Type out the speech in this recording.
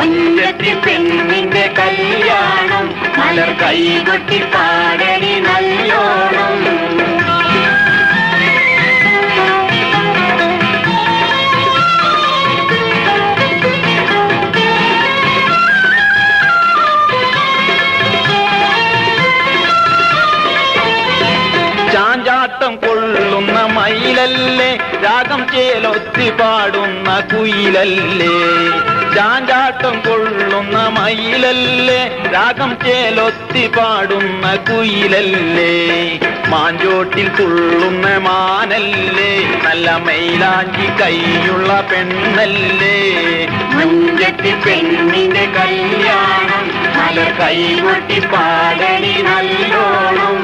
മുഞ്ചത്തി പെണ്ണിന്റെ കല്യാണം മലർ കൈകൊട്ടി പാടടി നല്ലോണം. ചാഞ്ചാട്ടം കൊള്ളുന്ന മയിലല്ലേ, രാഗം ചേലൊത്തി പാടുന്ന കുയിലല്ലേ. ചാഞ്ചാട്ടം കൊള്ളുന്ന മയിലല്ലേ, രാഗം ചേലൊത്തി പാടുന്ന കുയിലല്ലേ. മാഞ്ചോട്ടിൽ തുള്ളുന്ന മാനല്ലേ, നല്ല മൈലാഞ്ചി കൈയുള്ള പെണ്ണല്ലേ. മുഞ്ചത്തി പെണ്ണിന്റെ കല്യാണം മലർ കൈകൊട്ടി പാടടി നല്ലോണം.